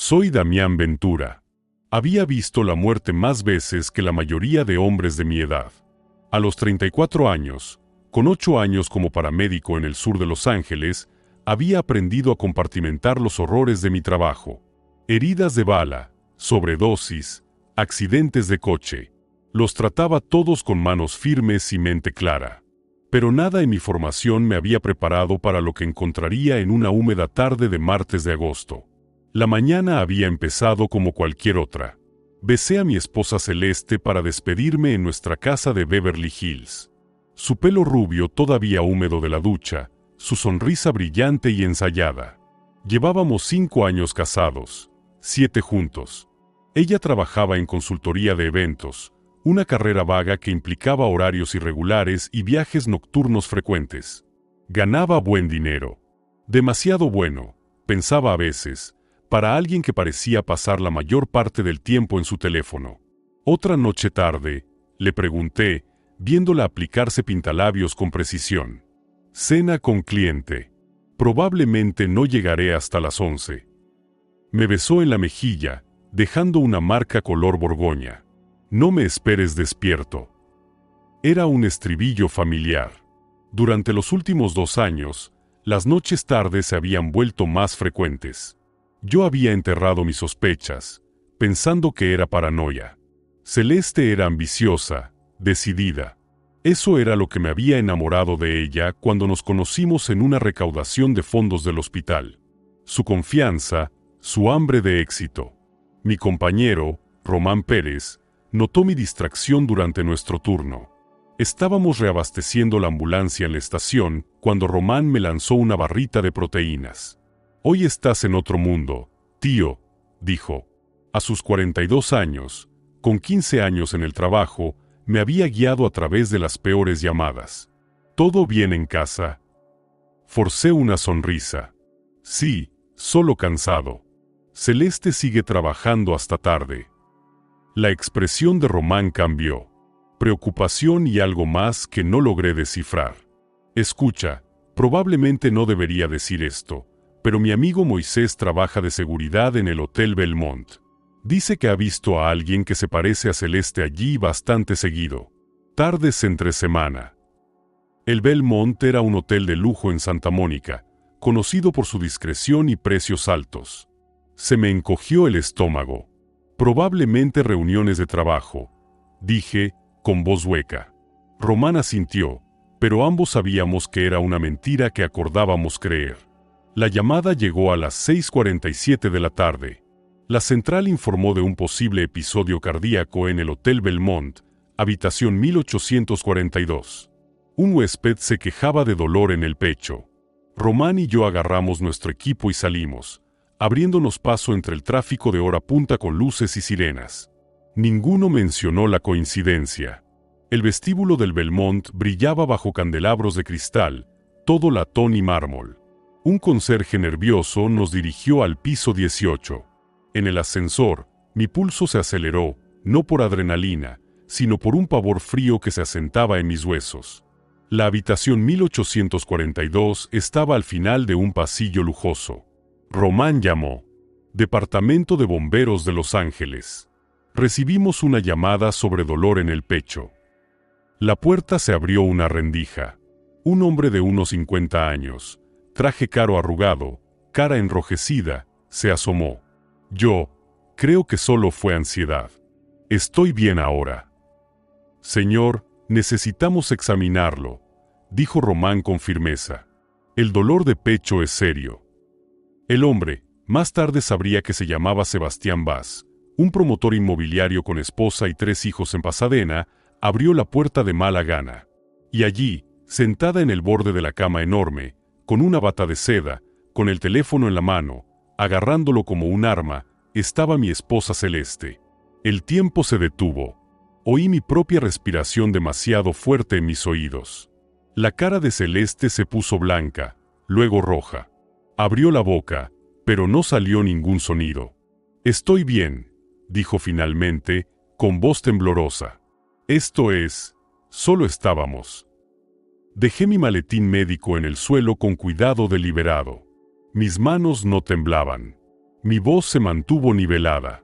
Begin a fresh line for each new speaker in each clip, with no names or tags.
Soy Damián Ventura. Había visto la muerte más veces que la mayoría de hombres de mi edad. A los 34 años, con 8 años como paramédico en el sur de Los Ángeles, había aprendido a compartimentar los horrores de mi trabajo. Heridas de bala, sobredosis, accidentes de coche. Los trataba todos con manos firmes y mente clara. Pero nada en mi formación me había preparado para lo que encontraría en una húmeda tarde de martes de agosto. La mañana había empezado como cualquier otra. Besé a mi esposa Celeste para despedirme en nuestra casa de Beverly Hills. Su pelo rubio todavía húmedo de la ducha, su sonrisa brillante y ensayada. Llevábamos 5 años casados, 7 juntos. Ella trabajaba en consultoría de eventos, una carrera vaga que implicaba horarios irregulares y viajes nocturnos frecuentes. Ganaba buen dinero. Demasiado bueno, pensaba a veces, para alguien que parecía pasar la mayor parte del tiempo en su teléfono. Otra noche tarde, le pregunté, viéndola aplicarse pintalabios con precisión. Cena con cliente. Probablemente no llegaré hasta las 11. Me besó en la mejilla, dejando una marca color borgoña. No me esperes despierto. Era un estribillo familiar. Durante los últimos 2 años, las noches tardes se habían vuelto más frecuentes. Yo había enterrado mis sospechas, pensando que era paranoia. Celeste era ambiciosa, decidida. Eso era lo que me había enamorado de ella cuando nos conocimos en una recaudación de fondos del hospital. Su confianza, su hambre de éxito. Mi compañero, Román Pérez, notó mi distracción durante nuestro turno. Estábamos reabasteciendo la ambulancia en la estación cuando Román me lanzó una barrita de proteínas. «Hoy estás en otro mundo, tío», dijo. A sus 42 años, con 15 años en el trabajo, me había guiado a través de las peores llamadas. «¿Todo bien en casa?» Forcé una sonrisa. «Sí, solo cansado. Celeste sigue trabajando hasta tarde». La expresión de Román cambió. Preocupación y algo más que no logré descifrar. «Escucha, probablemente no debería decir esto, pero mi amigo Moisés trabaja de seguridad en el Hotel Belmont. Dice que ha visto a alguien que se parece a Celeste allí bastante seguido. Tardes entre semana». El Belmont era un hotel de lujo en Santa Mónica, conocido por su discreción y precios altos. Se me encogió el estómago. «Probablemente reuniones de trabajo», dije, con voz hueca. Román asintió, pero ambos sabíamos que era una mentira que acordábamos creer. La llamada llegó a las 6:47 de la tarde. La central informó de un posible episodio cardíaco en el Hotel Belmont, habitación 1842. Un huésped se quejaba de dolor en el pecho. Román y yo agarramos nuestro equipo y salimos, abriéndonos paso entre el tráfico de hora punta con luces y sirenas. Ninguno mencionó la coincidencia. El vestíbulo del Belmont brillaba bajo candelabros de cristal, todo latón y mármol. Un conserje nervioso nos dirigió al piso 18. En el ascensor, mi pulso se aceleró, no por adrenalina, sino por un pavor frío que se asentaba en mis huesos. La habitación 1842 estaba al final de un pasillo lujoso. Román llamó. Departamento de Bomberos de Los Ángeles. Recibimos una llamada sobre dolor en el pecho. La puerta se abrió una rendija. Un hombre de unos 50 años, traje caro arrugado, cara enrojecida, se asomó. Yo, creo que solo fue ansiedad. Estoy bien ahora. Señor, necesitamos examinarlo, dijo Román con firmeza. El dolor de pecho es serio. El hombre, más tarde sabría que se llamaba Sebastián Vaz, un promotor inmobiliario con esposa y 3 hijos en Pasadena, abrió la puerta de mala gana. Y allí, sentada en el borde de la cama enorme, con una bata de seda, con el teléfono en la mano, agarrándolo como un arma, estaba mi esposa Celeste. El tiempo se detuvo. Oí mi propia respiración demasiado fuerte en mis oídos. La cara de Celeste se puso blanca, luego roja. Abrió la boca, pero no salió ningún sonido. «Estoy bien», dijo finalmente, con voz temblorosa. «Esto es, solo estábamos». Dejé mi maletín médico en el suelo con cuidado deliberado. Mis manos no temblaban. Mi voz se mantuvo nivelada.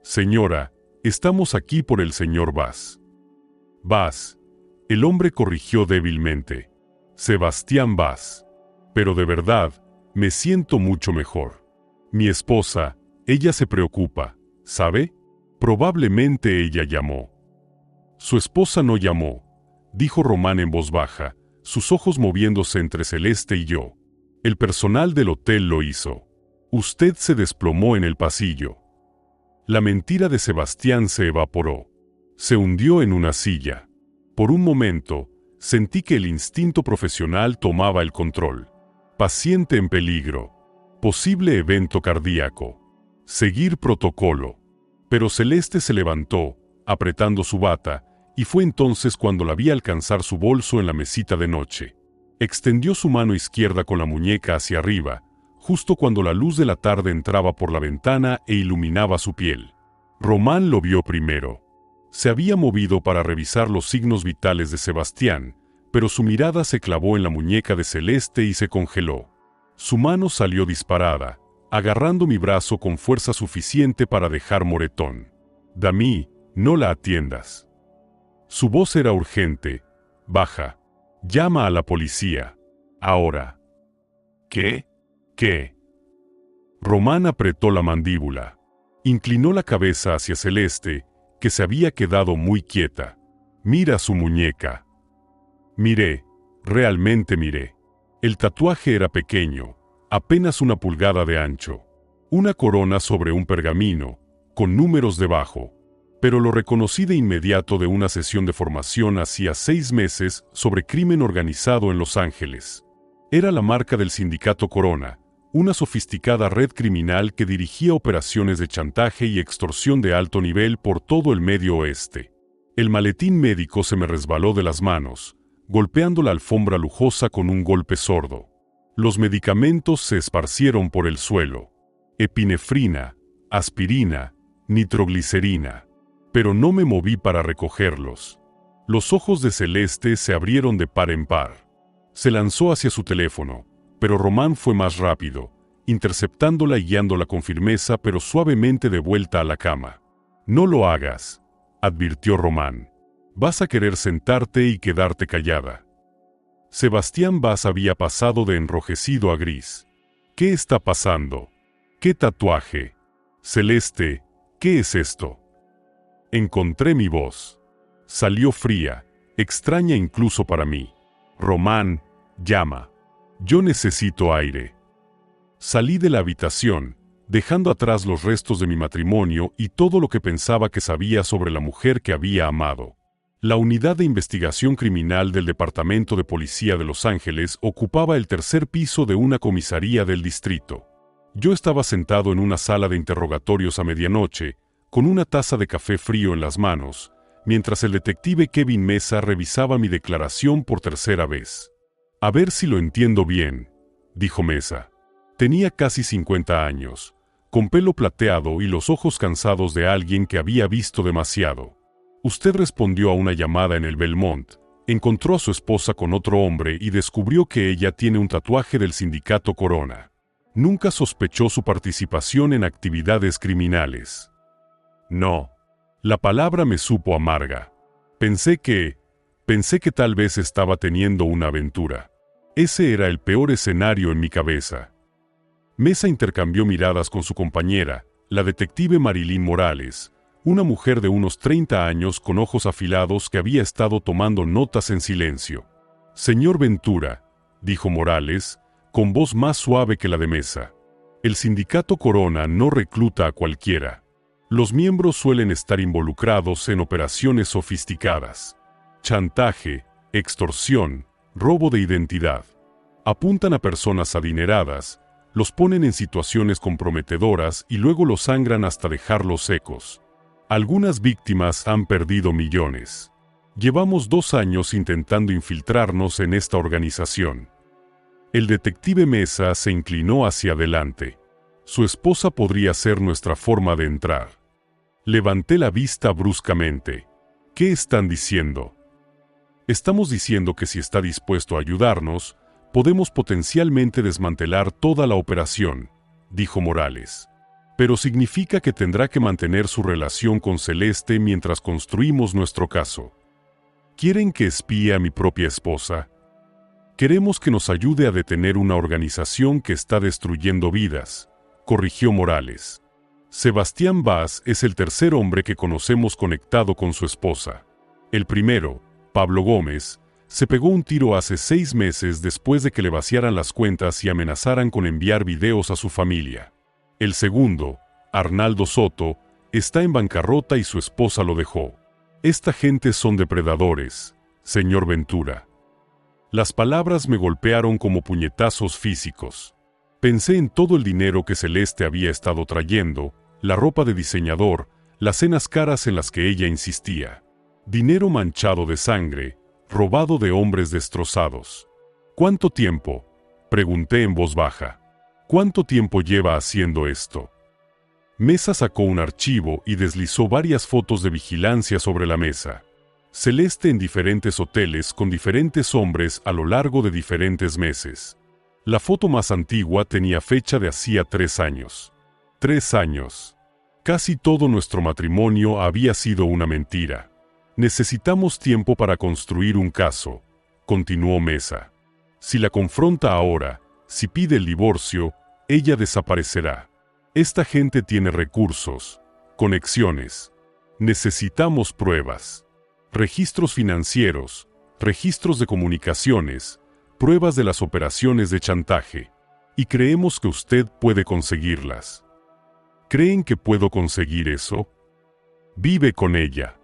Señora, estamos aquí por el señor Vaz. Vaz. El hombre corrigió débilmente. Sebastián Vaz. Pero de verdad, me siento mucho mejor. Mi esposa, ella se preocupa, ¿sabe? Probablemente ella llamó. Su esposa no llamó, dijo Román en voz baja, sus ojos moviéndose entre Celeste y yo. El personal del hotel lo hizo. Usted se desplomó en el pasillo. La mentira de Sebastián se evaporó. Se hundió en una silla. Por un momento, sentí que el instinto profesional tomaba el control. Paciente en peligro. Posible evento cardíaco. Seguir protocolo. Pero Celeste se levantó, apretando su bata, y fue entonces cuando la vi alcanzar su bolso en la mesita de noche. Extendió su mano izquierda con la muñeca hacia arriba, justo cuando la luz de la tarde entraba por la ventana e iluminaba su piel. Román lo vio primero. Se había movido para revisar los signos vitales de Sebastián, pero su mirada se clavó en la muñeca de Celeste y se congeló. Su mano salió disparada, agarrando mi brazo con fuerza suficiente para dejar moretón. Dami, no la atiendas. Su voz era urgente, baja. Llama a la policía. Ahora. ¿Qué? ¿Qué? Román apretó la mandíbula. Inclinó la cabeza hacia Celeste, que se había quedado muy quieta. Mira su muñeca. Miré, realmente miré. El tatuaje era pequeño, apenas 1 pulgada de ancho. Una corona sobre un pergamino, con números debajo. Pero lo reconocí de inmediato de una sesión de formación hacía 6 meses sobre crimen organizado en Los Ángeles. Era la marca del Sindicato Corona, una sofisticada red criminal que dirigía operaciones de chantaje y extorsión de alto nivel por todo el Medio Oeste. El maletín médico se me resbaló de las manos, golpeando la alfombra lujosa con un golpe sordo. Los medicamentos se esparcieron por el suelo. Epinefrina, aspirina, nitroglicerina. Pero no me moví para recogerlos. Los ojos de Celeste se abrieron de par en par. Se lanzó hacia su teléfono, pero Román fue más rápido, interceptándola y guiándola con firmeza pero suavemente de vuelta a la cama. No lo hagas, advirtió Román. Vas a querer sentarte y quedarte callada. Sebastián Vaz había pasado de enrojecido a gris. ¿Qué está pasando? ¿Qué tatuaje? Celeste, ¿qué es esto? Encontré mi voz. Salió fría, extraña incluso para mí. Román, llama. Yo necesito aire. Salí de la habitación, dejando atrás los restos de mi matrimonio y todo lo que pensaba que sabía sobre la mujer que había amado. La unidad de investigación criminal del Departamento de Policía de Los Ángeles ocupaba el 3er piso de una comisaría del distrito. Yo estaba sentado en una sala de interrogatorios a medianoche, con una taza de café frío en las manos, mientras el detective Kevin Mesa revisaba mi declaración por 3ª vez. A ver si lo entiendo bien, dijo Mesa. Tenía casi 50 años, con pelo plateado y los ojos cansados de alguien que había visto demasiado. Usted respondió a una llamada en el Belmont, encontró a su esposa con otro hombre y descubrió que ella tiene un tatuaje del Sindicato Corona. Nunca sospechó su participación en actividades criminales. No. La palabra me supo amarga. Pensé que tal vez estaba teniendo una aventura. Ese era el peor escenario en mi cabeza. Mesa intercambió miradas con su compañera, la detective Marilyn Morales, una mujer de unos 30 años con ojos afilados que había estado tomando notas en silencio. Señor Ventura, dijo Morales, con voz más suave que la de Mesa. El Sindicato Corona no recluta a cualquiera. Los miembros suelen estar involucrados en operaciones sofisticadas. Chantaje, extorsión, robo de identidad. Apuntan a personas adineradas, los ponen en situaciones comprometedoras y luego los sangran hasta dejarlos secos. Algunas víctimas han perdido millones. Llevamos 2 años intentando infiltrarnos en esta organización. El detective Mesa se inclinó hacia adelante. Su esposa podría ser nuestra forma de entrar. Levanté la vista bruscamente. ¿Qué están diciendo? Estamos diciendo que si está dispuesto a ayudarnos, podemos potencialmente desmantelar toda la operación, dijo Morales. pero significa que tendrá que mantener su relación con Celeste mientras construimos nuestro caso. ¿Quieren que espíe a mi propia esposa? Queremos que nos ayude a detener una organización que está destruyendo vidas, corrigió Morales. Sebastián Bas es el tercer hombre que conocemos conectado con su esposa. El primero, Pablo Gómez, se pegó un tiro hace 6 meses después de que le vaciaran las cuentas y amenazaran con enviar videos a su familia. El segundo, Arnaldo Soto, está en bancarrota y su esposa lo dejó. Esta gente son depredadores, señor Ventura. Las palabras me golpearon como puñetazos físicos. Pensé en todo el dinero que Celeste había estado trayendo, la ropa de diseñador, las cenas caras en las que ella insistía. Dinero manchado de sangre, robado de hombres destrozados. ¿Cuánto tiempo?, pregunté en voz baja. ¿Cuánto tiempo lleva haciendo esto? Mesa sacó un archivo y deslizó varias fotos de vigilancia sobre la mesa. Celeste en diferentes hoteles con diferentes hombres a lo largo de diferentes meses. La foto más antigua tenía fecha de hacía 3 años. 3 años. Casi todo nuestro matrimonio había sido una mentira. Necesitamos tiempo para construir un caso, continuó Mesa. Si la confronta ahora, si pide el divorcio, ella desaparecerá. Esta gente tiene recursos, conexiones. Necesitamos pruebas. Registros financieros, registros de comunicaciones, pruebas de las operaciones de chantaje. Y creemos que usted puede conseguirlas. ¿Creen que puedo conseguir eso? Vive con ella.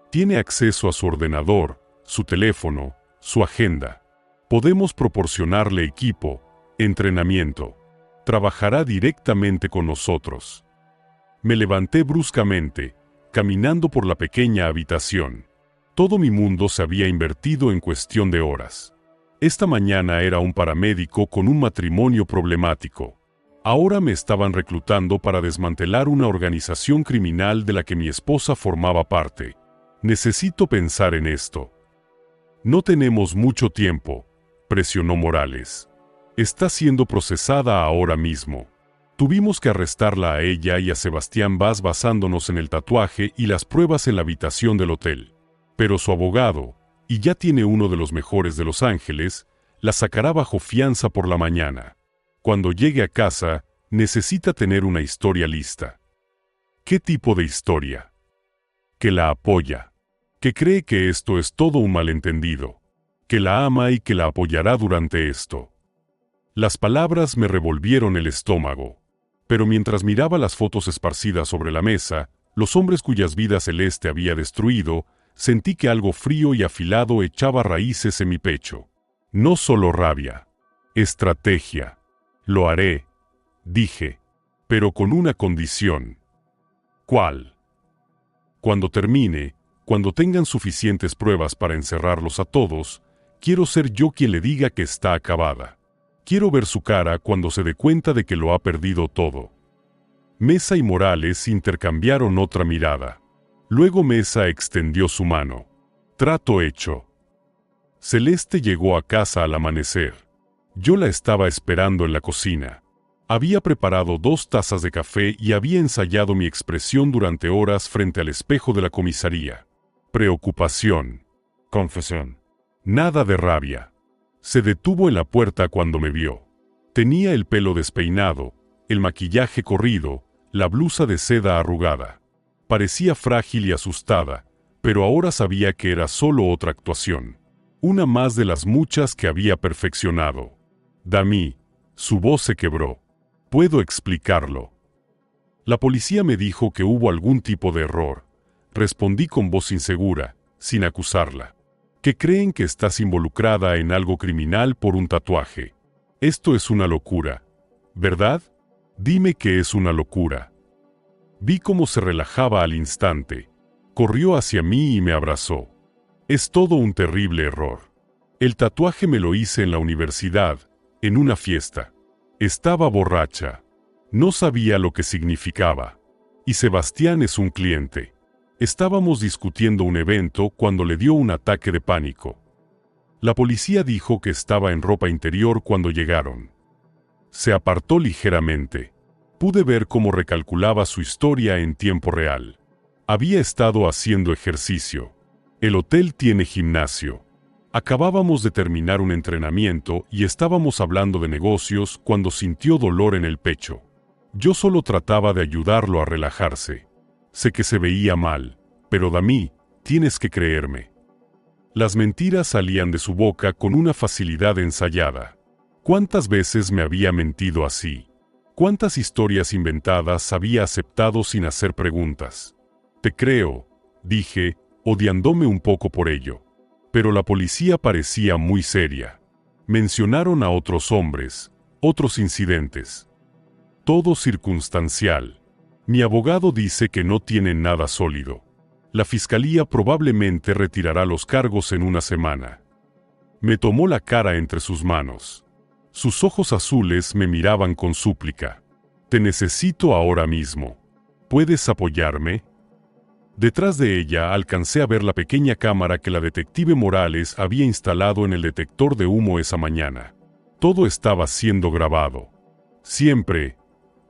Tiene acceso a su ordenador, su teléfono, su agenda. Podemos proporcionarle equipo, entrenamiento. Trabajará directamente con nosotros. Me levanté bruscamente, caminando por la pequeña habitación. Todo mi mundo se había invertido en cuestión de horas. Esta mañana era un paramédico con un matrimonio problemático. Ahora me estaban reclutando para desmantelar una organización criminal de la que mi esposa formaba parte. Necesito pensar en esto. No tenemos mucho tiempo, presionó Morales. Está siendo procesada ahora mismo. Tuvimos que arrestarla a ella y a Sebastián Bas basándonos en el tatuaje y las pruebas en la habitación del hotel. Pero su abogado, y ya tiene uno de los mejores de Los Ángeles, la sacará bajo fianza por la mañana. Cuando llegue a casa, necesita tener una historia lista. ¿Qué tipo de historia? Que la apoya, que cree que esto es todo un malentendido, que la ama y que la apoyará durante esto. Las palabras me revolvieron el estómago, pero mientras miraba las fotos esparcidas sobre la mesa, los hombres cuyas vidas Celeste había destruido, sentí que algo frío y afilado echaba raíces en mi pecho. No solo rabia, estrategia. Lo haré, dije, pero con una condición. ¿Cuál? Cuando termine, cuando tengan suficientes pruebas para encerrarlos a todos, quiero ser yo quien le diga que está acabada. Quiero ver su cara cuando se dé cuenta de que lo ha perdido todo. Mesa y Morales intercambiaron otra mirada. Luego Mesa extendió su mano. Trato hecho. Celeste llegó a casa al amanecer. Yo la estaba esperando en la cocina. Había preparado 2 tazas de café y había ensayado mi expresión durante horas frente al espejo de la comisaría. Preocupación. Confesión. Nada de rabia. Se detuvo en la puerta cuando me vio. Tenía el pelo despeinado, el maquillaje corrido, la blusa de seda arrugada. Parecía frágil y asustada, pero ahora sabía que era solo otra actuación. Una más de las muchas que había perfeccionado. Dami, su voz se quebró. Puedo explicarlo. La policía me dijo que hubo algún tipo de error. Respondí con voz insegura, sin acusarla. Que creen que estás involucrada en algo criminal por un tatuaje. Esto es una locura, ¿verdad? Dime que es una locura. Vi cómo se relajaba al instante. Corrió hacia mí y me abrazó. Es todo un terrible error. El tatuaje me lo hice en la universidad, en una fiesta. Estaba borracha. No sabía lo que significaba. Y Sebastián es un cliente. Estábamos discutiendo un evento cuando le dio un ataque de pánico. La policía dijo que estaba en ropa interior cuando llegaron. Se apartó ligeramente. Pude ver cómo recalculaba su historia en tiempo real. Había estado haciendo ejercicio. El hotel tiene gimnasio. Acabábamos de terminar un entrenamiento y estábamos hablando de negocios cuando sintió dolor en el pecho. Yo solo trataba de ayudarlo a relajarse. Sé que se veía mal, pero Dami, tienes que creerme. Las mentiras salían de su boca con una facilidad ensayada. ¿Cuántas veces me había mentido así? ¿Cuántas historias inventadas había aceptado sin hacer preguntas? Te creo, dije, odiándome un poco por ello. Pero la policía parecía muy seria. Mencionaron a otros hombres, otros incidentes. Todo circunstancial. Mi abogado dice que no tiene nada sólido. La fiscalía probablemente retirará los cargos en una semana. Me tomó la cara entre sus manos. Sus ojos azules me miraban con súplica. Te necesito ahora mismo. ¿Puedes apoyarme? Detrás de ella alcancé a ver la pequeña cámara que la detective Morales había instalado en el detector de humo esa mañana. Todo estaba siendo grabado. Siempre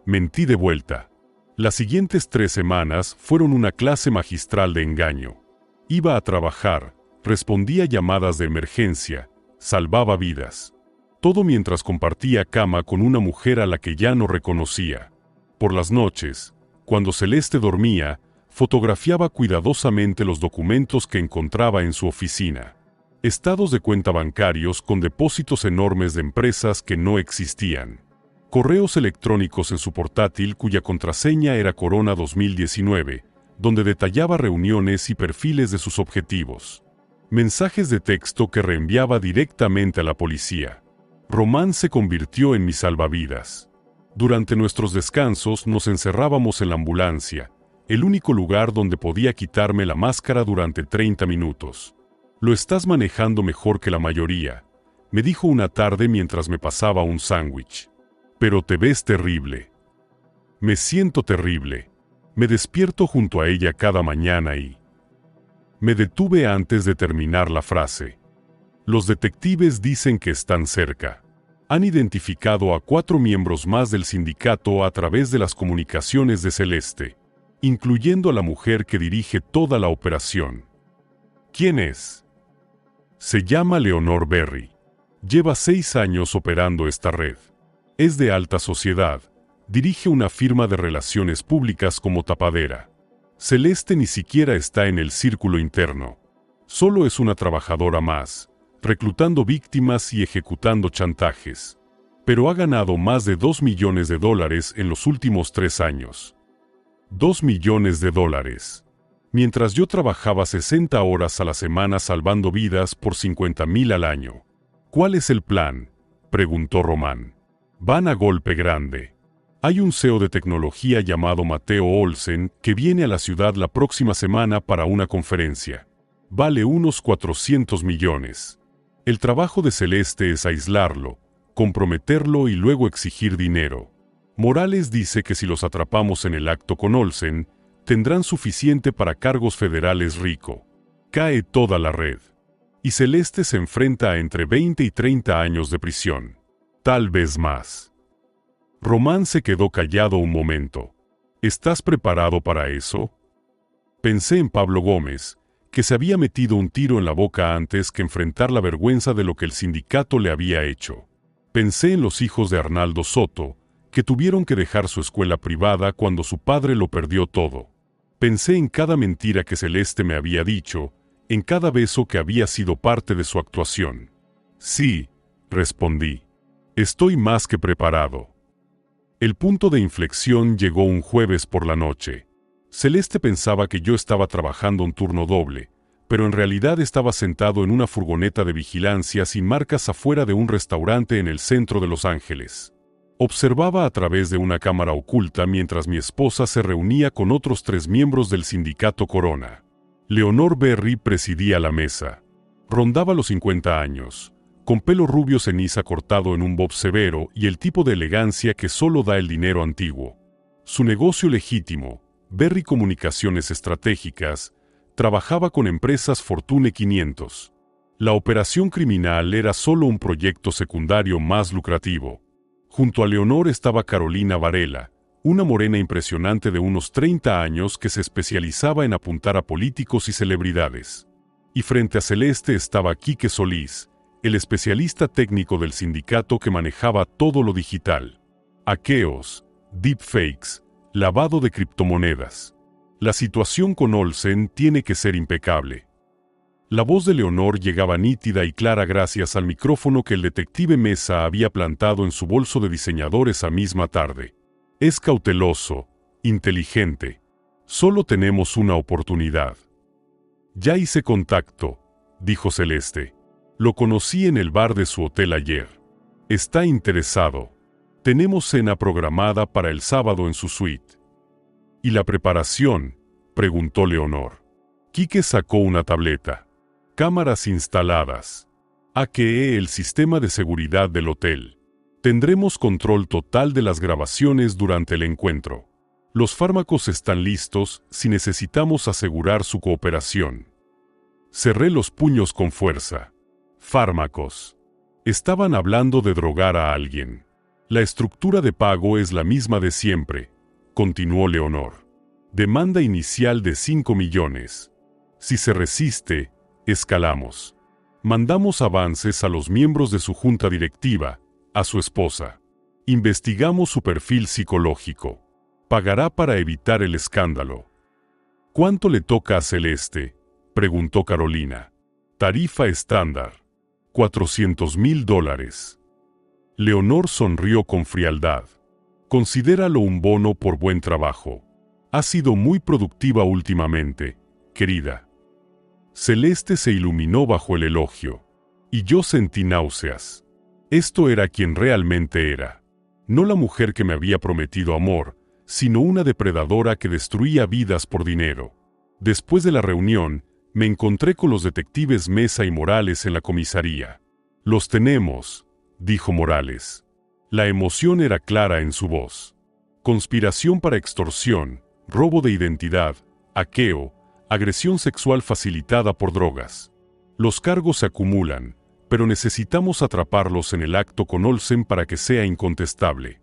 mentí de vuelta. Las siguientes 3 semanas fueron una clase magistral de engaño. Iba a trabajar, respondía llamadas de emergencia, salvaba vidas. Todo mientras compartía cama con una mujer a la que ya no reconocía. Por las noches, cuando Celeste dormía, fotografiaba cuidadosamente los documentos que encontraba en su oficina. Estados de cuenta bancarios con depósitos enormes de empresas que no existían. Correos electrónicos en su portátil cuya contraseña era Corona 2019, donde detallaba reuniones y perfiles de sus objetivos. Mensajes de texto que reenviaba directamente a la policía. Román se convirtió en mi salvavidas. Durante nuestros descansos nos encerrábamos en la ambulancia, el único lugar donde podía quitarme la máscara durante 30 minutos. Lo estás manejando mejor que la mayoría, me dijo una tarde mientras me pasaba un sándwich. Pero te ves terrible. Me siento terrible. Me despierto junto a ella cada mañana y... Me detuve antes de terminar la frase. Los detectives dicen que están cerca. Han identificado a 4 miembros más del sindicato a través de las comunicaciones de Celeste, incluyendo a la mujer que dirige toda la operación. ¿Quién es? Se llama Leonor Berry. Lleva 6 años operando esta red. Es de alta sociedad, dirige una firma de relaciones públicas como tapadera. Celeste ni siquiera está en el círculo interno. Solo es una trabajadora más, reclutando víctimas y ejecutando chantajes. Pero ha ganado más de $2 millones en los últimos 3 años. $2 millones. Mientras yo trabajaba 60 horas a la semana salvando vidas por 50,000 al año. ¿Cuál es el plan?, preguntó Román. Van a golpe grande. Hay un CEO de tecnología llamado Mateo Olsen que viene a la ciudad la próxima semana para una conferencia. Vale unos 400 millones. El trabajo de Celeste es aislarlo, comprometerlo y luego exigir dinero. Morales dice que si los atrapamos en el acto con Olsen, tendrán suficiente para cargos federales rico. Cae toda la red. Y Celeste se enfrenta a entre 20 y 30 años de prisión. Tal vez más. Román se quedó callado un momento. ¿Estás preparado para eso? Pensé en Pablo Gómez, que se había metido un tiro en la boca antes que enfrentar la vergüenza de lo que el sindicato le había hecho. Pensé en los hijos de Arnaldo Soto, que tuvieron que dejar su escuela privada cuando su padre lo perdió todo. Pensé en cada mentira que Celeste me había dicho, en cada beso que había sido parte de su actuación. Sí, respondí. Estoy más que preparado. El punto de inflexión llegó un jueves por la noche. Celeste pensaba que yo estaba trabajando un turno doble, pero en realidad estaba sentado en una furgoneta de vigilancia sin marcas afuera de un restaurante en el centro de Los Ángeles. Observaba a través de una cámara oculta mientras mi esposa se reunía con otros 3 miembros del sindicato Corona. Leonor Berry presidía la mesa. Rondaba los 50 años. Con pelo rubio ceniza cortado en un bob severo y el tipo de elegancia que solo da el dinero antiguo. Su negocio legítimo, Berry Comunicaciones Estratégicas, trabajaba con empresas Fortune 500. La operación criminal era solo un proyecto secundario más lucrativo. Junto a Leonor estaba Carolina Varela, una morena impresionante de unos 30 años que se especializaba en apuntar a políticos y celebridades. Y frente a Celeste estaba Quique Solís, el especialista técnico del sindicato que manejaba todo lo digital. Hackeos, deepfakes, lavado de criptomonedas. La situación con Olsen tiene que ser impecable. La voz de Leonor llegaba nítida y clara gracias al micrófono que el detective Mesa había plantado en su bolso de diseñador esa misma tarde. Es cauteloso, inteligente. Solo tenemos una oportunidad. Ya hice contacto, dijo Celeste. Lo conocí en el bar de su hotel ayer. Está interesado. Tenemos cena programada para el sábado en su suite. ¿Y la preparación?, preguntó Leonor. Quique sacó una tableta. Cámaras instaladas. Hackeé el sistema de seguridad del hotel. Tendremos control total de las grabaciones durante el encuentro. Los fármacos están listos si necesitamos asegurar su cooperación. Cerré los puños con fuerza. Fármacos. Estaban hablando de drogar a alguien. La estructura de pago es la misma de siempre, continuó Leonor. Demanda inicial de 5 millones. Si se resiste, escalamos. Mandamos avances a los miembros de su junta directiva, a su esposa. Investigamos su perfil psicológico. Pagará para evitar el escándalo. ¿Cuánto le toca a Celeste?, preguntó Carolina. Tarifa estándar. $400,000. Leonor sonrió con frialdad. Considéralo un bono por buen trabajo. Ha sido muy productiva últimamente, querida. Celeste se iluminó bajo el elogio. Y yo sentí náuseas. Esto era quien realmente era. No la mujer que me había prometido amor, sino una depredadora que destruía vidas por dinero. Después de la reunión, me encontré con los detectives Mesa y Morales en la comisaría. Los tenemos, dijo Morales. La emoción era clara en su voz. Conspiración para extorsión, robo de identidad, hackeo, agresión sexual facilitada por drogas. Los cargos se acumulan, pero necesitamos atraparlos en el acto con Olsen para que sea incontestable.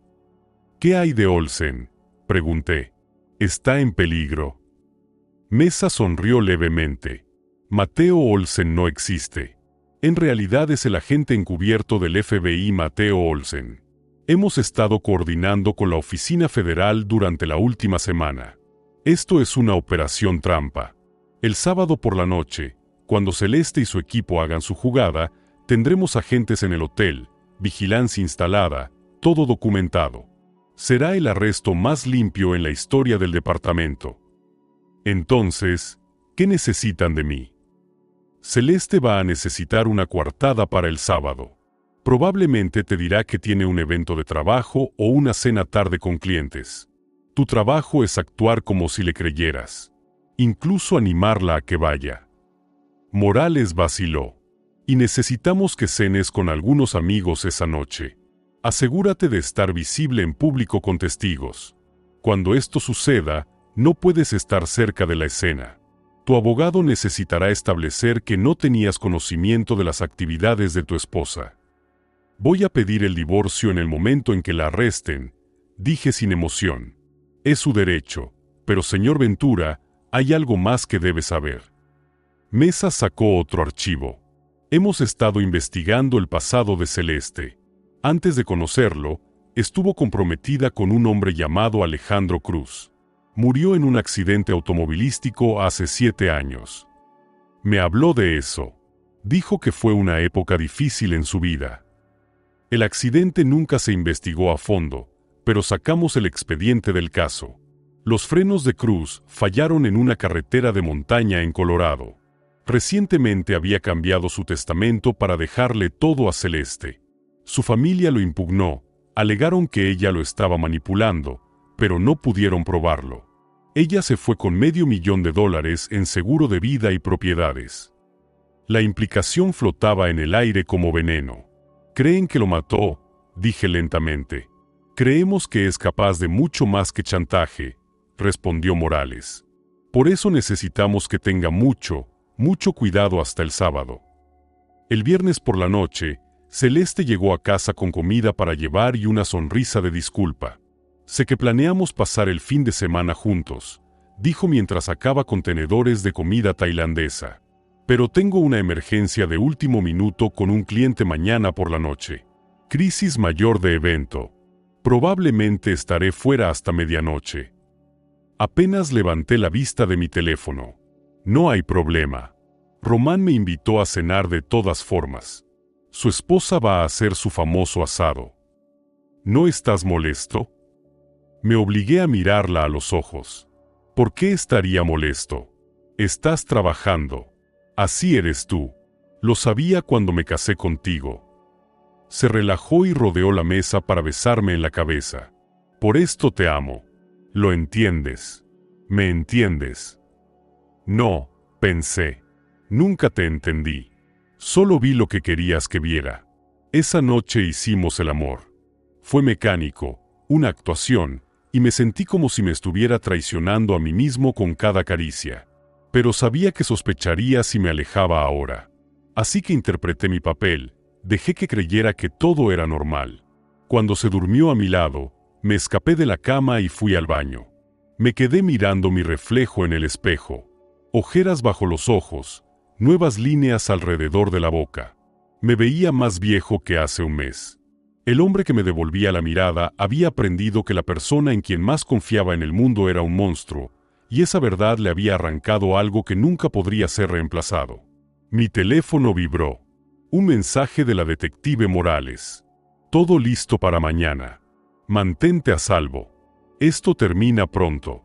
¿Qué hay de Olsen?, pregunté. ¿Está en peligro? Mesa sonrió levemente. Mateo Olsen no existe. En realidad es el agente encubierto del FBI Mateo Olsen. Hemos estado coordinando con la Oficina Federal durante la última semana. Esto es una operación trampa. El sábado por la noche, cuando Celeste y su equipo hagan su jugada, tendremos agentes en el hotel, vigilancia instalada, todo documentado. Será el arresto más limpio en la historia del departamento. Entonces, ¿qué necesitan de mí? Celeste va a necesitar una coartada para el sábado. Probablemente te dirá que tiene un evento de trabajo o una cena tarde con clientes. Tu trabajo es actuar como si le creyeras. Incluso animarla a que vaya. Morales vaciló. Y necesitamos que cenes con algunos amigos esa noche. Asegúrate de estar visible en público con testigos. Cuando esto suceda, no puedes estar cerca de la escena. Tu abogado necesitará establecer que no tenías conocimiento de las actividades de tu esposa. Voy a pedir el divorcio en el momento en que la arresten, dije sin emoción. Es su derecho, pero señor Ventura, hay algo más que debe saber. Mesa sacó otro archivo. Hemos estado investigando el pasado de Celeste. Antes de conocerlo, estuvo comprometida con un hombre llamado Alejandro Cruz. Murió en un accidente automovilístico hace 7 años. Me habló de eso. Dijo que fue una época difícil en su vida. El accidente nunca se investigó a fondo, pero sacamos el expediente del caso. Los frenos de Cruz fallaron en una carretera de montaña en Colorado. Recientemente había cambiado su testamento para dejarle todo a Celeste. Su familia lo impugnó, alegaron que ella lo estaba manipulando, pero no pudieron probarlo. Ella se fue con $500,000 en seguro de vida y propiedades. La implicación flotaba en el aire como veneno. ¿Creen que lo mató?, dije lentamente. Creemos que es capaz de mucho más que chantaje, respondió Morales. Por eso necesitamos que tenga mucho cuidado hasta el sábado. El viernes por la noche, Celeste llegó a casa con comida para llevar y una sonrisa de disculpa. Sé que planeamos pasar el fin de semana juntos, dijo mientras sacaba contenedores de comida tailandesa. Pero tengo una emergencia de último minuto con un cliente mañana por la noche. Crisis mayor de evento. Probablemente estaré fuera hasta medianoche. Apenas levanté la vista de mi teléfono. No hay problema. Román me invitó a cenar de todas formas. Su esposa va a hacer su famoso asado. ¿No estás molesto? Me obligué a mirarla a los ojos. ¿Por qué estaría molesto? Estás trabajando. Así eres tú. Lo sabía cuando me casé contigo. Se relajó y rodeó la mesa para besarme en la cabeza. Por esto te amo. ¿Lo entiendes? ¿Me entiendes? No, pensé. Nunca te entendí. Solo vi lo que querías que viera. Esa noche hicimos el amor. Fue mecánico, una actuación, y me sentí como si me estuviera traicionando a mí mismo con cada caricia. Pero sabía que sospecharía si me alejaba ahora. Así que interpreté mi papel, dejé que creyera que todo era normal. Cuando se durmió a mi lado, me escapé de la cama y fui al baño. Me quedé mirando mi reflejo en el espejo. Ojeras bajo los ojos, nuevas líneas alrededor de la boca. Me veía más viejo que hace un mes. El hombre que me devolvía la mirada había aprendido que la persona en quien más confiaba en el mundo era un monstruo, y esa verdad le había arrancado algo que nunca podría ser reemplazado. Mi teléfono vibró. Un mensaje de la detective Morales. Todo listo para mañana. Mantente a salvo. Esto termina pronto.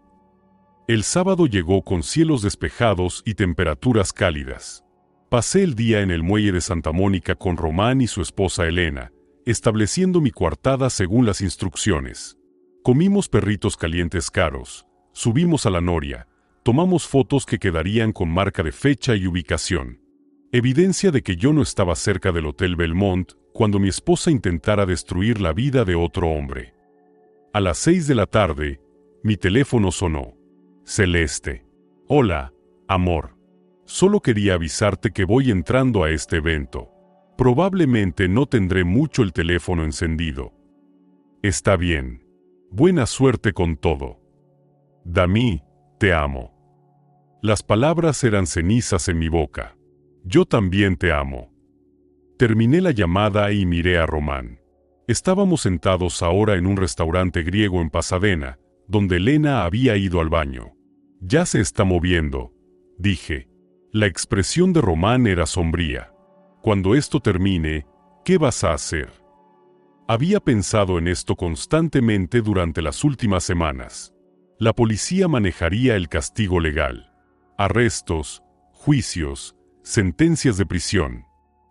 El sábado llegó con cielos despejados y temperaturas cálidas. Pasé el día en el muelle de Santa Mónica con Román y su esposa Elena, estableciendo mi coartada según las instrucciones. Comimos perritos calientes caros, subimos a la noria, tomamos fotos que quedarían con marca de fecha y ubicación. Evidencia de que yo no estaba cerca del Hotel Belmont cuando mi esposa intentara destruir la vida de otro hombre. A las 6 de la tarde, mi teléfono sonó. Celeste. Hola, amor. Solo quería avisarte que voy entrando a este evento. Probablemente no tendré mucho el teléfono encendido. Está bien. Buena suerte con todo. Dami, te amo. Las palabras eran cenizas en mi boca. Yo también te amo. Terminé la llamada y miré a Román. Estábamos sentados ahora en un restaurante griego en Pasadena, donde Elena había ido al baño. Ya se está moviendo, dije. La expresión de Román era sombría. Cuando esto termine, ¿qué vas a hacer? Había pensado en esto constantemente durante las últimas semanas. La policía manejaría el castigo legal. Arrestos, juicios, sentencias de prisión.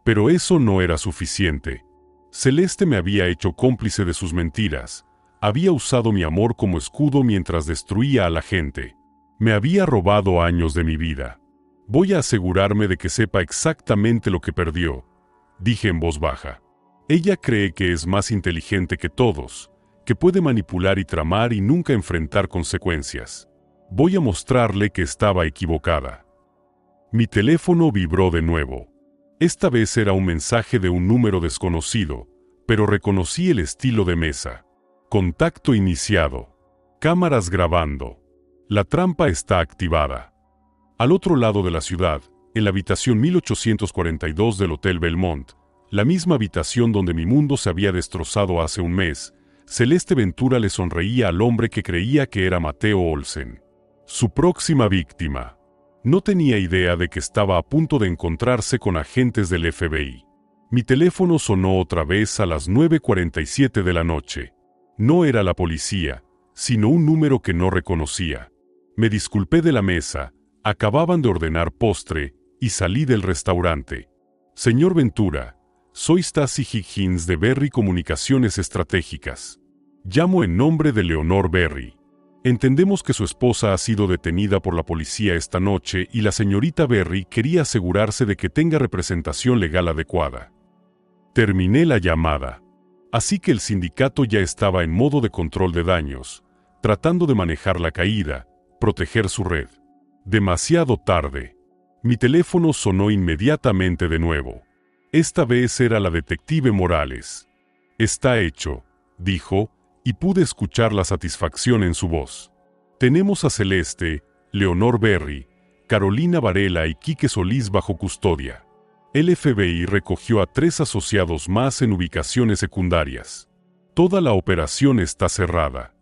Pero eso no era suficiente. Celeste me había hecho cómplice de sus mentiras. Había usado mi amor como escudo mientras destruía a la gente. Me había robado años de mi vida. Voy a asegurarme de que sepa exactamente lo que perdió, dije en voz baja. Ella cree que es más inteligente que todos, que puede manipular y tramar y nunca enfrentar consecuencias. Voy a mostrarle que estaba equivocada. Mi teléfono vibró de nuevo. Esta vez era un mensaje de un número desconocido, pero reconocí el estilo de mesa. Contacto iniciado. Cámaras grabando. La trampa está activada. Al otro lado de la ciudad, en la habitación 1842 del Hotel Belmont, la misma habitación donde mi mundo se había destrozado hace un mes, Celeste Ventura le sonreía al hombre que creía que era Mateo Olsen. Su próxima víctima. No tenía idea de que estaba a punto de encontrarse con agentes del FBI. Mi teléfono sonó otra vez a las 9:47 de la noche. No era la policía, sino un número que no reconocía. Me disculpé de la mesa. Acababan de ordenar postre, y salí del restaurante. Señor Ventura, soy Stacy Higgins de Berry Comunicaciones Estratégicas. Llamo en nombre de Leonor Berry. Entendemos que su esposa ha sido detenida por la policía esta noche y la señorita Berry quería asegurarse de que tenga representación legal adecuada. Terminé la llamada. Así que el sindicato ya estaba en modo de control de daños, tratando de manejar la caída, proteger su red. Demasiado tarde. Mi teléfono sonó inmediatamente de nuevo. Esta vez era la detective Morales. Está hecho, dijo, y pude escuchar la satisfacción en su voz. Tenemos a Celeste, Leonor Berry, Carolina Varela y Quique Solís bajo custodia. El FBI recogió a 3 asociados más en ubicaciones secundarias. Toda la operación está cerrada.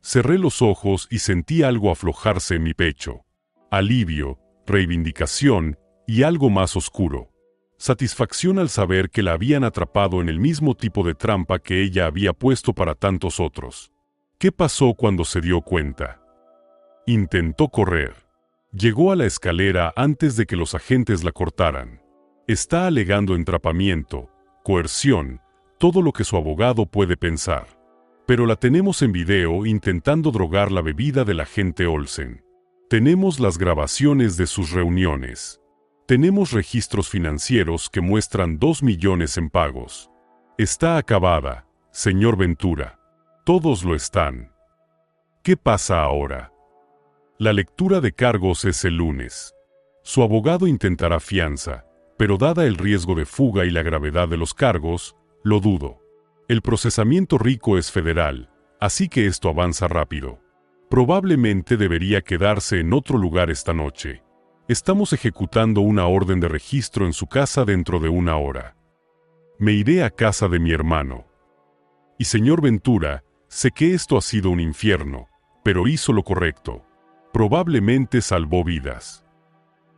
Cerré los ojos y sentí algo aflojarse en mi pecho. Alivio, reivindicación y algo más oscuro. Satisfacción al saber que la habían atrapado en el mismo tipo de trampa que ella había puesto para tantos otros. ¿Qué pasó cuando se dio cuenta? Intentó correr. Llegó a la escalera antes de que los agentes la cortaran. Está alegando entrapamiento, coerción, todo lo que su abogado puede pensar. Pero la tenemos en video intentando drogar la bebida del agente Olsen. Tenemos las grabaciones de sus reuniones. Tenemos registros financieros que muestran 2 millones en pagos. Está acabada, señor Ventura. Todos lo están. ¿Qué pasa ahora? La lectura de cargos es el lunes. Su abogado intentará fianza, pero dada el riesgo de fuga y la gravedad de los cargos, lo dudo. El procesamiento rico es federal, así que esto avanza rápido. Probablemente debería quedarse en otro lugar esta noche. Estamos ejecutando una orden de registro en su casa dentro de 1 hora. Me iré a casa de mi hermano. Y señor Ventura, sé que esto ha sido un infierno, pero hizo lo correcto. Probablemente salvó vidas.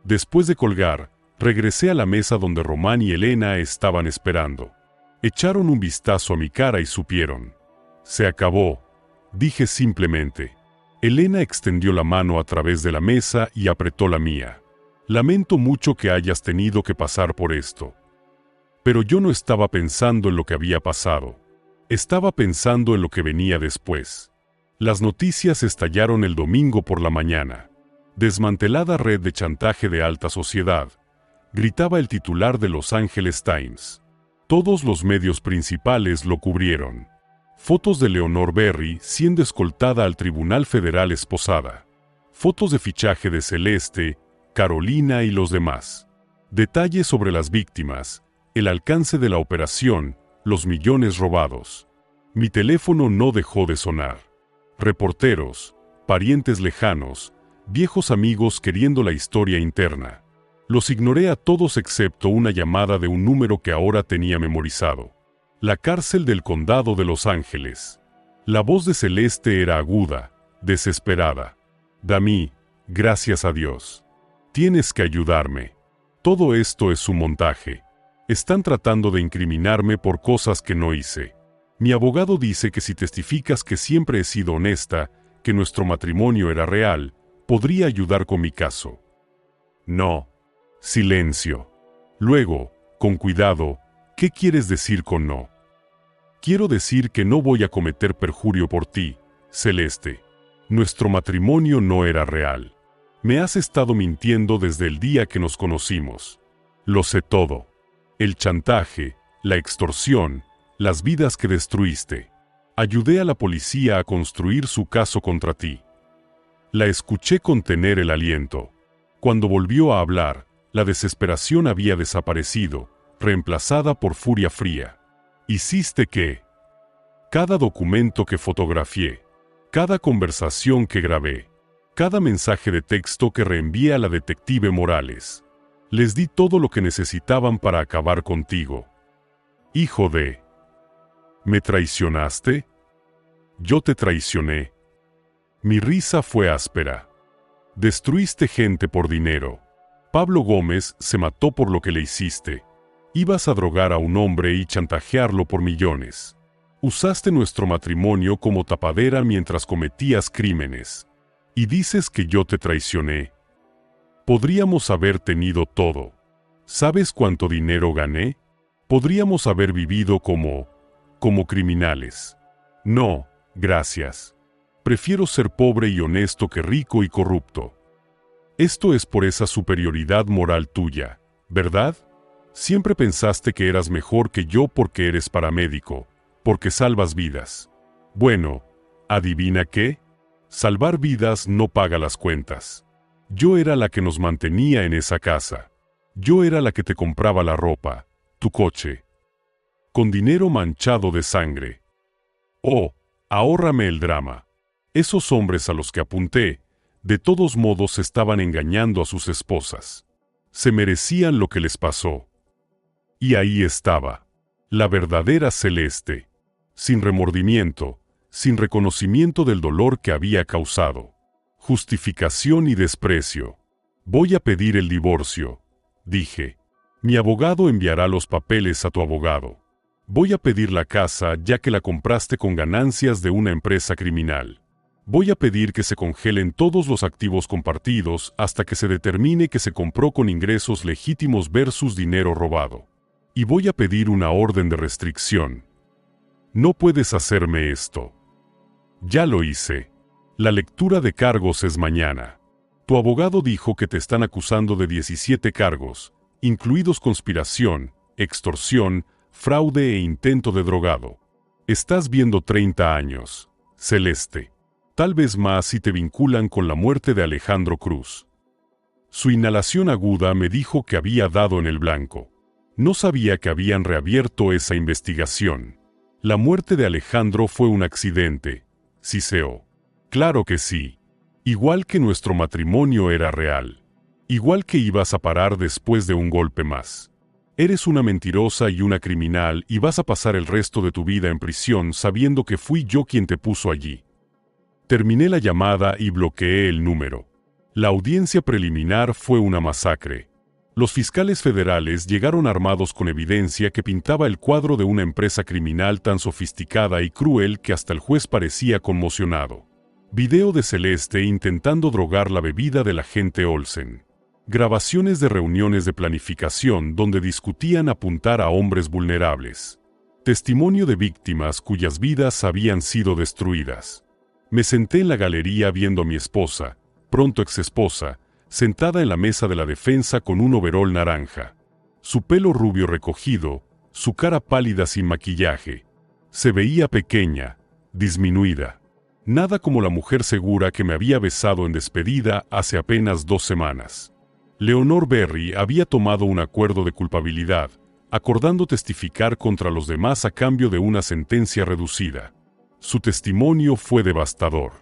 Después de colgar, regresé a la mesa donde Román y Elena estaban esperando. Echaron un vistazo a mi cara y supieron. Se acabó, dije simplemente. Elena extendió la mano a través de la mesa y apretó la mía. Lamento mucho que hayas tenido que pasar por esto. Pero yo no estaba pensando en lo que había pasado. Estaba pensando en lo que venía después. Las noticias estallaron el domingo por la mañana. Desmantelada red de chantaje de alta sociedad, gritaba el titular de Los Angeles Times. Todos los medios principales lo cubrieron. Fotos de Leonor Berry siendo escoltada al Tribunal Federal esposada. Fotos de fichaje de Celeste, Carolina y los demás. Detalles sobre las víctimas, el alcance de la operación, los millones robados. Mi teléfono no dejó de sonar. Reporteros, parientes lejanos, viejos amigos queriendo la historia interna. Los ignoré a todos excepto una llamada de un número que ahora tenía memorizado. La cárcel del condado de Los Ángeles. La voz de Celeste era aguda, desesperada. Dami, gracias a Dios. Tienes que ayudarme. Todo esto es un montaje. Están tratando de incriminarme por cosas que no hice. Mi abogado dice que si testificas que siempre he sido honesta, que nuestro matrimonio era real, podría ayudar con mi caso. No. Silencio. Luego, con cuidado, ¿qué quieres decir con no? Quiero decir que no voy a cometer perjurio por ti, Celeste. Nuestro matrimonio no era real. Me has estado mintiendo desde el día que nos conocimos. Lo sé todo. El chantaje, la extorsión, las vidas que destruiste. Ayudé a la policía a construir su caso contra ti. La escuché contener el aliento. Cuando volvió a hablar, la desesperación había desaparecido, reemplazada por furia fría. ¿Hiciste qué? Cada documento que fotografié, cada conversación que grabé, cada mensaje de texto que reenvié a la detective Morales. Les di todo lo que necesitaban para acabar contigo. Hijo de... ¿Me traicionaste? Yo te traicioné. Mi risa fue áspera. Destruiste gente por dinero. Pablo Gómez se mató por lo que le hiciste. Ibas a drogar a un hombre y chantajearlo por millones. Usaste nuestro matrimonio como tapadera mientras cometías crímenes. ¿Y dices que yo te traicioné? Podríamos haber tenido todo. ¿Sabes cuánto dinero gané? Podríamos haber vivido como criminales. No, gracias. Prefiero ser pobre y honesto que rico y corrupto. Esto es por esa superioridad moral tuya, ¿verdad? Siempre pensaste que eras mejor que yo porque eres paramédico, porque salvas vidas. Bueno, ¿adivina qué? Salvar vidas no paga las cuentas. Yo era la que nos mantenía en esa casa. Yo era la que te compraba la ropa, tu coche. Con dinero manchado de sangre. Oh, Ahórrame el drama. Esos hombres a los que apunté, de todos modos estaban engañando a sus esposas. Se merecían lo que les pasó. Y ahí estaba, la verdadera Celeste, sin remordimiento, sin reconocimiento del dolor que había causado. Justificación y desprecio. Voy a pedir el divorcio, dije. Mi abogado enviará los papeles a tu abogado. Voy a pedir la casa ya que la compraste con ganancias de una empresa criminal. Voy a pedir que se congelen todos los activos compartidos hasta que se determine que se compró con ingresos legítimos versus dinero robado. Y voy a pedir una orden de restricción. No puedes hacerme esto. Ya lo hice. La lectura de cargos es mañana. Tu abogado dijo que te están acusando de 17 cargos, incluidos conspiración, extorsión, fraude e intento de drogado. Estás viendo 30 años, Celeste. Tal vez más si te vinculan con la muerte de Alejandro Cruz. Su inhalación aguda me dijo que había dado en el blanco. No sabía que habían reabierto esa investigación. La muerte de Alejandro fue un accidente, siseó. Claro que sí. Igual que nuestro matrimonio era real. Igual que ibas a parar después de un golpe más. Eres una mentirosa y una criminal y vas a pasar el resto de tu vida en prisión sabiendo que fui yo quien te puso allí. Terminé la llamada y bloqueé el número. La audiencia preliminar fue una masacre. Los fiscales federales llegaron armados con evidencia que pintaba el cuadro de una empresa criminal tan sofisticada y cruel que hasta el juez parecía conmocionado. Video de Celeste intentando drogar la bebida del agente Olsen. Grabaciones de reuniones de planificación donde discutían apuntar a hombres vulnerables. Testimonio de víctimas cuyas vidas habían sido destruidas. Me senté en la galería viendo a mi esposa, pronto exesposa, sentada en la mesa de la defensa con un overol naranja. Su pelo rubio recogido, su cara pálida sin maquillaje. Se veía pequeña, disminuida. Nada como la mujer segura que me había besado en despedida hace apenas 2 semanas. Leonor Berry había tomado un acuerdo de culpabilidad, acordando testificar contra los demás a cambio de una sentencia reducida. Su testimonio fue devastador.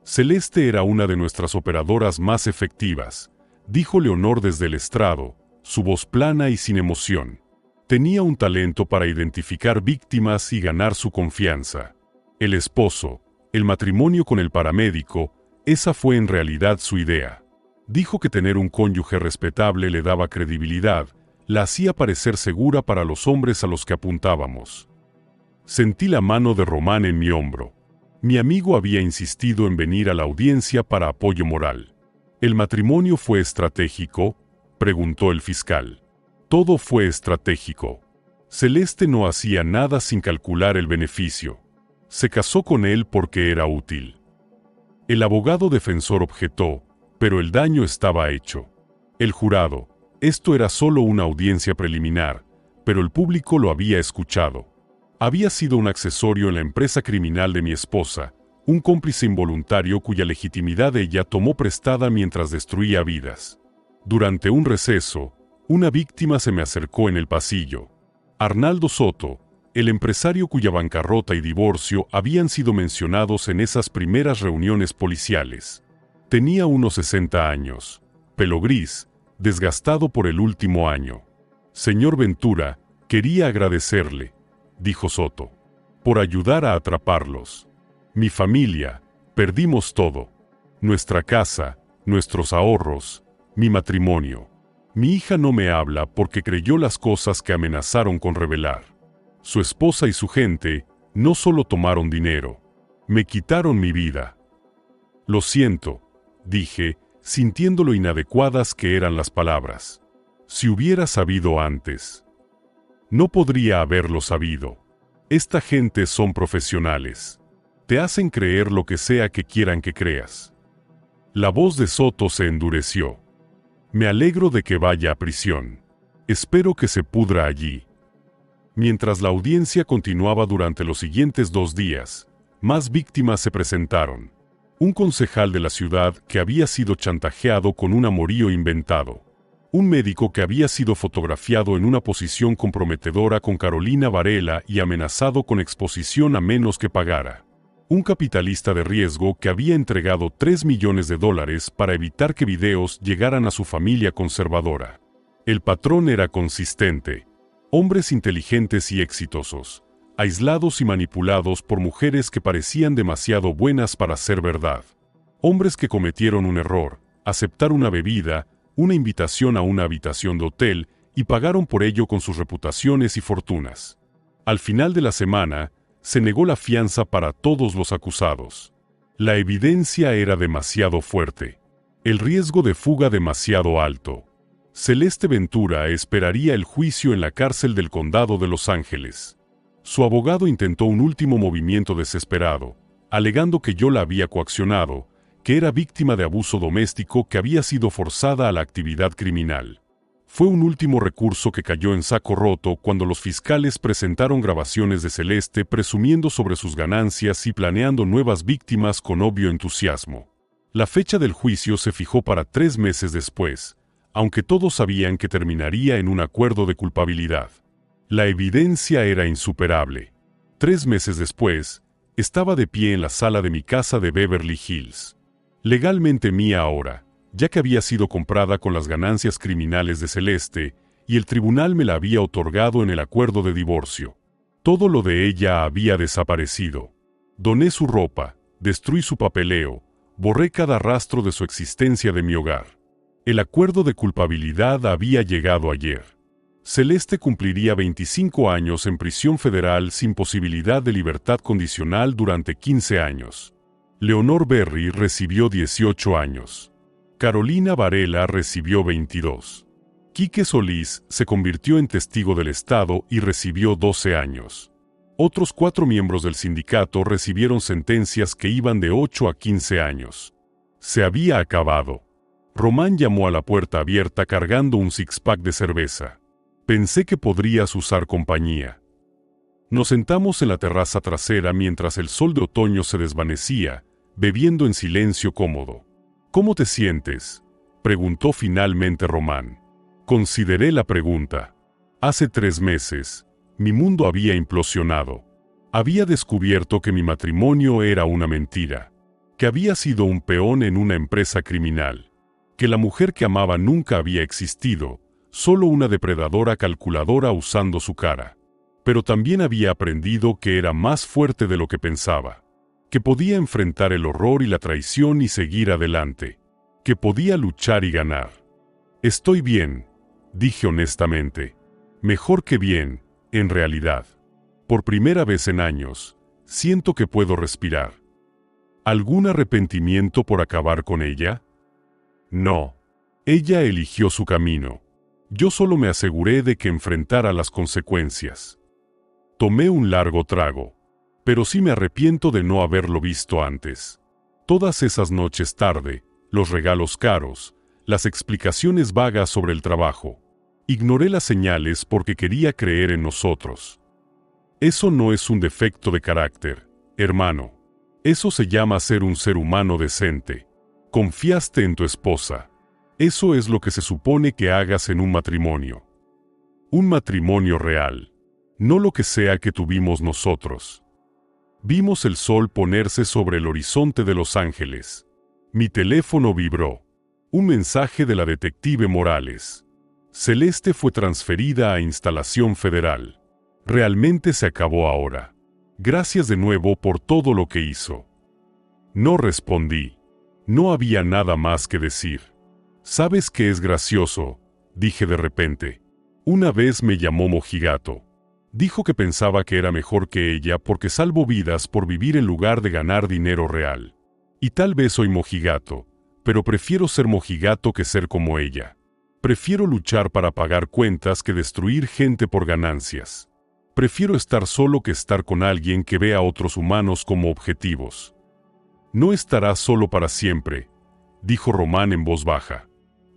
Celeste era una de nuestras operadoras más efectivas, dijo Leonor desde el estrado, su voz plana y sin emoción. Tenía un talento para identificar víctimas y ganar su confianza. El esposo, el matrimonio con el paramédico, esa fue en realidad su idea. Dijo que tener un cónyuge respetable le daba credibilidad, la hacía parecer segura para los hombres a los que apuntábamos. Sentí la mano de Román en mi hombro. Mi amigo había insistido en venir a la audiencia para apoyo moral. ¿El matrimonio fue estratégico?, preguntó el fiscal. Todo fue estratégico. Celeste no hacía nada sin calcular el beneficio. Se casó con él porque era útil. El abogado defensor objetó, pero el daño estaba hecho. El jurado, esto era solo una audiencia preliminar, pero el público lo había escuchado. Había sido un accesorio en la empresa criminal de mi esposa, un cómplice involuntario cuya legitimidad ella tomó prestada mientras destruía vidas. Durante un receso, una víctima se me acercó en el pasillo. Arnaldo Soto, el empresario cuya bancarrota y divorcio habían sido mencionados en esas primeras reuniones policiales. Tenía unos 60 años, pelo gris, desgastado por el último año. Señor Ventura, quería agradecerle, dijo Soto, por ayudar a atraparlos. Mi familia, perdimos todo. Nuestra casa, nuestros ahorros, mi matrimonio. Mi hija no me habla porque creyó las cosas que amenazaron con revelar. Su esposa y su gente no solo tomaron dinero, me quitaron mi vida. Lo siento, dije, sintiendo lo inadecuadas que eran las palabras. Si hubiera sabido antes. No podría haberlo sabido. Esta gente son profesionales. Te hacen creer lo que sea que quieran que creas. La voz de Soto se endureció. Me alegro de que vaya a prisión. Espero que se pudra allí. Mientras la audiencia continuaba durante los siguientes 2 días, más víctimas se presentaron. Un concejal de la ciudad que había sido chantajeado con un amorío inventado. Un médico que había sido fotografiado en una posición comprometedora con Carolina Varela y amenazado con exposición a menos que pagara. un capitalista de riesgo que había entregado $3 millones para evitar que videos llegaran a su familia conservadora. El patrón era consistente. Hombres inteligentes y exitosos, aislados y manipulados por mujeres que parecían demasiado buenas para ser verdad. Hombres que cometieron un error, aceptar una bebida, una invitación a una habitación de hotel y pagaron por ello con sus reputaciones y fortunas. Al final de la semana, se negó la fianza para todos los acusados. La evidencia era demasiado fuerte. El riesgo de fuga demasiado alto. Celeste Ventura esperaría el juicio en la cárcel del condado de Los Ángeles. Su abogado intentó un último movimiento desesperado, alegando que yo la había coaccionado, que era víctima de abuso doméstico, que había sido forzada a la actividad criminal. Fue un último recurso que cayó en saco roto cuando los fiscales presentaron grabaciones de Celeste presumiendo sobre sus ganancias y planeando nuevas víctimas con obvio entusiasmo. La fecha del juicio se fijó para 3 meses después, aunque todos sabían que terminaría en un acuerdo de culpabilidad. La evidencia era insuperable. 3 meses después, estaba de pie en la sala de mi casa de Beverly Hills. Legalmente mía ahora, ya que había sido comprada con las ganancias criminales de Celeste, y el tribunal me la había otorgado en el acuerdo de divorcio. Todo lo de ella había desaparecido. Doné su ropa, destruí su papeleo, borré cada rastro de su existencia de mi hogar. El acuerdo de culpabilidad había llegado ayer. Celeste cumpliría 25 años en prisión federal sin posibilidad de libertad condicional durante 15 años. Leonor Berry recibió 18 años. Carolina Varela recibió 22. Quique Solís se convirtió en testigo del Estado y recibió 12 años. Otros 4 miembros del sindicato recibieron sentencias que iban de 8 a 15 años. Se había acabado. Román llamó a la puerta abierta cargando un six-pack de cerveza. Pensé que podrías usar compañía. Nos sentamos en la terraza trasera mientras el sol de otoño se desvanecía, bebiendo en silencio cómodo. ¿Cómo te sientes?, preguntó finalmente Román. Consideré la pregunta. Hace 3 meses, mi mundo había implosionado. Había descubierto que mi matrimonio era una mentira, que había sido un peón en una empresa criminal, que la mujer que amaba nunca había existido, solo una depredadora calculadora usando su cara. Pero también había aprendido que era más fuerte de lo que pensaba, que podía enfrentar el horror y la traición y seguir adelante, que podía luchar y ganar. Estoy bien, dije honestamente. Mejor que bien, en realidad. Por primera vez en años, siento que puedo respirar. ¿Algún arrepentimiento por acabar con ella? No. Ella eligió su camino. Yo solo me aseguré de que enfrentara las consecuencias. Tomé un largo trago. Pero sí me arrepiento de no haberlo visto antes. Todas esas noches tarde, los regalos caros, las explicaciones vagas sobre el trabajo. Ignoré las señales porque quería creer en nosotros. Eso no es un defecto de carácter, hermano. Eso se llama ser un ser humano decente. Confiaste en tu esposa. Eso es lo que se supone que hagas en un matrimonio. Un matrimonio real. No lo que sea que tuvimos nosotros. Vimos el sol ponerse sobre el horizonte de Los Ángeles. Mi teléfono vibró. Un mensaje de la detective Morales. Celeste fue transferida a instalación federal. Realmente se acabó ahora. Gracias de nuevo por todo lo que hizo. No respondí. No había nada más que decir. ¿Sabes qué es gracioso?, dije de repente. Una vez me llamó mojigato. Dijo que pensaba que era mejor que ella porque salvo vidas por vivir en lugar de ganar dinero real. Y tal vez soy mojigato, pero prefiero ser mojigato que ser como ella. Prefiero luchar para pagar cuentas que destruir gente por ganancias. Prefiero estar solo que estar con alguien que vea a otros humanos como objetivos. No estarás solo para siempre, dijo Román en voz baja.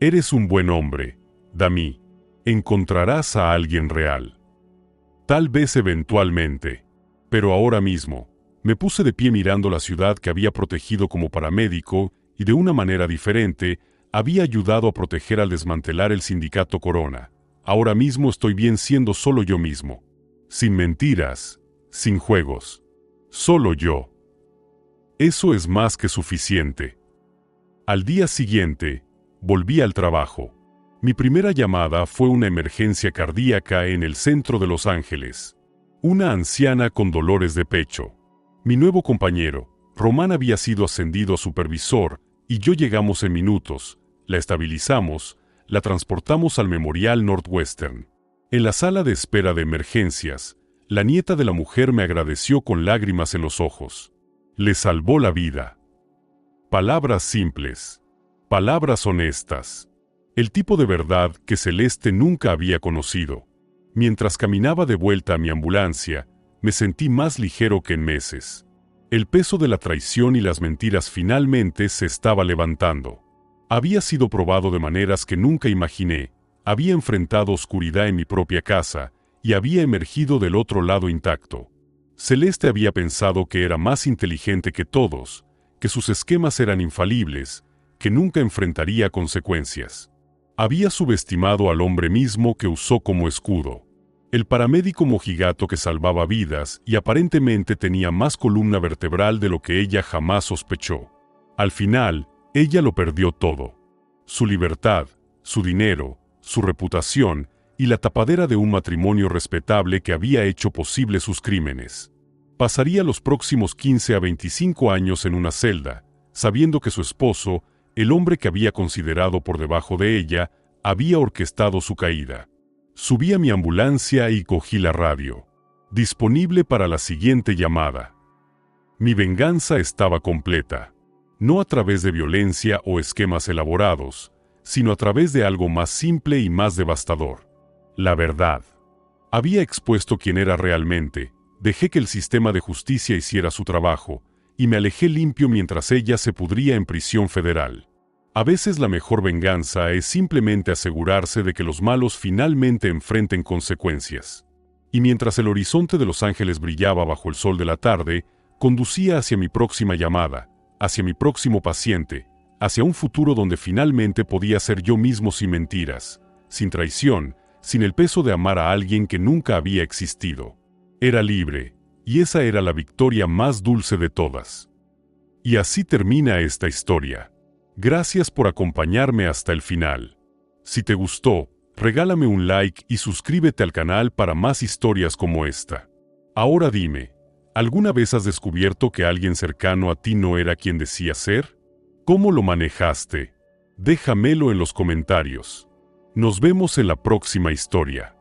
Eres un buen hombre, Dami. Encontrarás a alguien real. Tal vez eventualmente. Pero ahora mismo, me puse de pie mirando la ciudad que había protegido como paramédico y de una manera diferente, había ayudado a proteger al desmantelar el sindicato Corona. Ahora mismo estoy bien siendo solo yo mismo. Sin mentiras, sin juegos. Solo yo. Eso es más que suficiente. Al día siguiente, volví al trabajo. Mi primera llamada fue una emergencia cardíaca en el centro de Los Ángeles. Una anciana con dolores de pecho. Mi nuevo compañero, Román, había sido ascendido a supervisor y yo llegamos en minutos, la estabilizamos, la transportamos al Memorial Northwestern. En la sala de espera de emergencias, la nieta de la mujer me agradeció con lágrimas en los ojos. Le salvó la vida. Palabras simples. Palabras honestas. El tipo de verdad que Celeste nunca había conocido. Mientras caminaba de vuelta a mi ambulancia, me sentí más ligero que en meses. El peso de la traición y las mentiras finalmente se estaba levantando. Había sido probado de maneras que nunca imaginé, había enfrentado oscuridad en mi propia casa y había emergido del otro lado intacto. Celeste había pensado que era más inteligente que todos, que sus esquemas eran infalibles, que nunca enfrentaría consecuencias. Había subestimado al hombre mismo que usó como escudo. El paramédico mojigato que salvaba vidas y aparentemente tenía más columna vertebral de lo que ella jamás sospechó. Al final, ella lo perdió todo. Su libertad, su dinero, su reputación y la tapadera de un matrimonio respetable que había hecho posible sus crímenes. Pasaría los próximos 15 a 25 años en una celda, sabiendo que su esposo, el hombre que había considerado por debajo de ella, había orquestado su caída. Subí a mi ambulancia y cogí la radio. Disponible para la siguiente llamada. Mi venganza estaba completa. No a través de violencia o esquemas elaborados, sino a través de algo más simple y más devastador. La verdad. Había expuesto quién era realmente, dejé que el sistema de justicia hiciera su trabajo, y me alejé limpio mientras ella se pudría en prisión federal. A veces la mejor venganza es simplemente asegurarse de que los malos finalmente enfrenten consecuencias. Y mientras el horizonte de Los Ángeles brillaba bajo el sol de la tarde, conducía hacia mi próxima llamada, hacia mi próximo paciente, hacia un futuro donde finalmente podía ser yo mismo sin mentiras, sin traición, sin el peso de amar a alguien que nunca había existido. Era libre, y esa era la victoria más dulce de todas. Y así termina esta historia. Gracias por acompañarme hasta el final. Si te gustó, regálame un like y suscríbete al canal para más historias como esta. Ahora dime, ¿alguna vez has descubierto que alguien cercano a ti no era quien decía ser? ¿Cómo lo manejaste? Déjamelo en los comentarios. Nos vemos en la próxima historia.